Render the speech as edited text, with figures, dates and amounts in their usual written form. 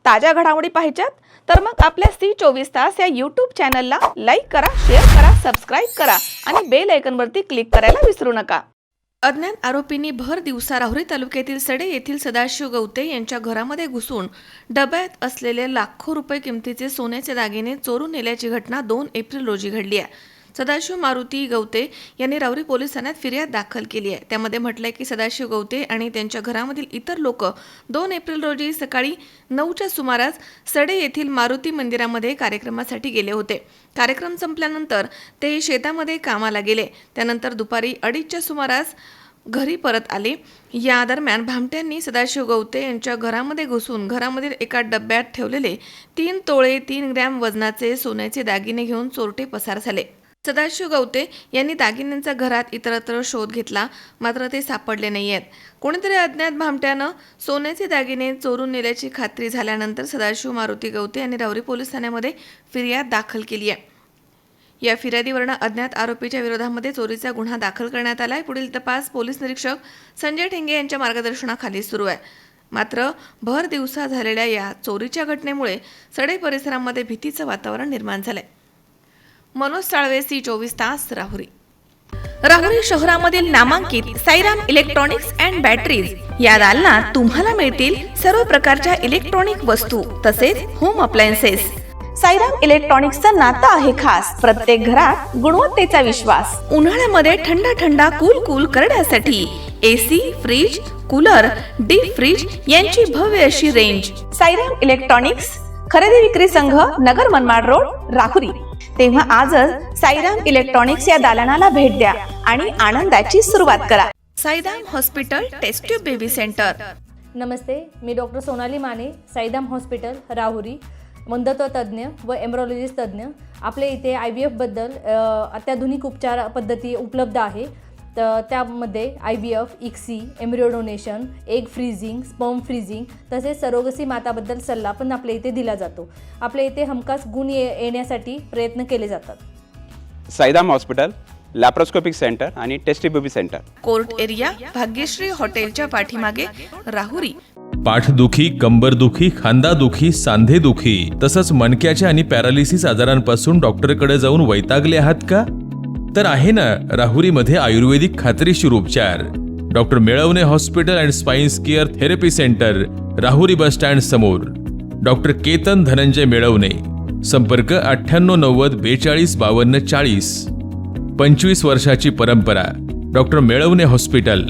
ताज्या घडामोडी पाहिजेत तर मग आपल्या C24 या यूट्यूब चॅनलला लाईक करा, शेअर करा, सबस्क्राईब करा आणि बेल आयकॉनवरती क्लिक करायला विसरू नका. अज्ञात आरोपींनी भर दिवसा राहुरी तालुक्यातील सडे येथील सदाशिव गवते यांच्या घरामध्ये घुसून डब्यात असलेले लाखो रुपये किमतीचे सोन्याचे दागिने चोरून नेल्याची घटना 2 एप्रिल रोजी घडली आहे. सदाशिव मारुती गवते यांनी राहुरी पोलीस ठाण्यात फिर्याद दाखल केली आहे. त्यामध्ये म्हटलंय की सदाशिव गवते आणि त्यांच्या घरामधील इतर लोक 2 एप्रिल रोजी सकाळी 9च्या सुमारास सडे येथील मारुती मंदिरामध्ये कार्यक्रमासाठी गेले होते. कार्यक्रम संपल्यानंतर ते शेतामध्ये कामाला गेले. त्यानंतर दुपारी 2:30च्या सुमारास घरी परत आले. या दरम्यान भामट्यांनी सदाशिव गवते यांच्या घरामध्ये घुसून घरामधील एका डब्यात ठेवलेले 3 तोळे 3 ग्रॅम वजनाचे सोन्याचे दागिने घेऊन चोरटे पसार झाले. सदाशिव गवते यांनी दागिन्यांचा घरात इतरत्र शोध घेतला, मात्र ते सापडले नाहीयेत. कोणीतरी अज्ञात भामट्यानं सोन्याचे दागिने चोरून नेल्याची खात्री झाल्यानंतर सदाशिव मारुती गवते यांनी राहुरी पोलीस ठाण्यामध्ये फिर्याद दाखल केली आहे. या फिर्यादीवरून अज्ञात आरोपीच्या विरोधामध्ये चोरीचा गुन्हा दाखल करण्यात आला आहे. पुढील तपास पोलीस निरीक्षक संजय ठेंगे यांच्या मार्गदर्शनाखाली सुरू आहे. मात्र भर दिवसा झालेल्या या चोरीच्या घटनेमुळे सडे परिसरामध्ये भीतीचं वातावरण निर्माण झालंय. मनोज साळवे, C24 राहुरी. राहुरी शहरामधील नामांकित साईराम इलेक्ट्रॉनिक्स अँड बॅटरीज या दालनात तुम्हाला मिळतील सर्व प्रकारच्या इलेक्ट्रॉनिक वस्तू तसेच होम अप्लायन्सेस. साईराम इलेक्ट्रॉनिक्सचं नातं आहे खास. प्रत्येक घरात गुणवत्तेचा विश्वास. उन्हाळ्यामध्ये थंड कूल करण्यासाठी AC, fridge, cooler, deep freeze यांची भव्य अशी रेंज. साईराम इलेक्ट्रॉनिक्स खरेदी विक्री संघ, नगर मनमाड रोड, राहुरी. तेव्हा आजच साईराम इलेक्ट्रॉनिक्स या दालनाला भेट द्या आणि आनंदाची सुरुवात करा. Sairam hospital test tube baby centre. नमस्ते, मी डॉक्टर सोनाली माने, साईराम हॉस्पिटल राहुरी, वंध्यत्व तज्ज्ञ व एम्ब्रॉलॉजिस्ट तज्ज्ञ. आपल्या इथे IVF बद्दल अत्याधुनिक उपचार पद्धती उपलब्ध आहे. तर त्यामध्ये IVF, ICSI, embryo donation, egg freezing, sperm freezing तसेच सरोगसी माताबद्दल सल्ला पण आपल्या इथे दिला जातो. आपल्या इथे हमखास गुण येण्यासाठी प्रयत्न केले जातात. साईराम हॉस्पिटल, लॅप्रोस्कोपिक सेंटर आणि test baby centre. Court area, Bhagyashree हॉटेलच्या पाठीमागे, राहुरी. पाठदुखी, कंबरदुखी, खांदादुखी, सांधेदुखी तसंच मणक्याच्या आणि पॅरालिसिस आजारांपासून डॉक्टरकडे जाऊन वैतागले आहात का? तर आहे ना राहुरीमध्ये आयुर्वेदिक खात्रीशीर उपचार. Doctor Melavane hospital and spines care therapy centre, Rahuri bus stand समोर. डॉक्टर केतन धनंजय मेळवणे. संपर्क 9890 42 52 40. 25 वर्षाची परंपरा. Doctor Melavane hospital.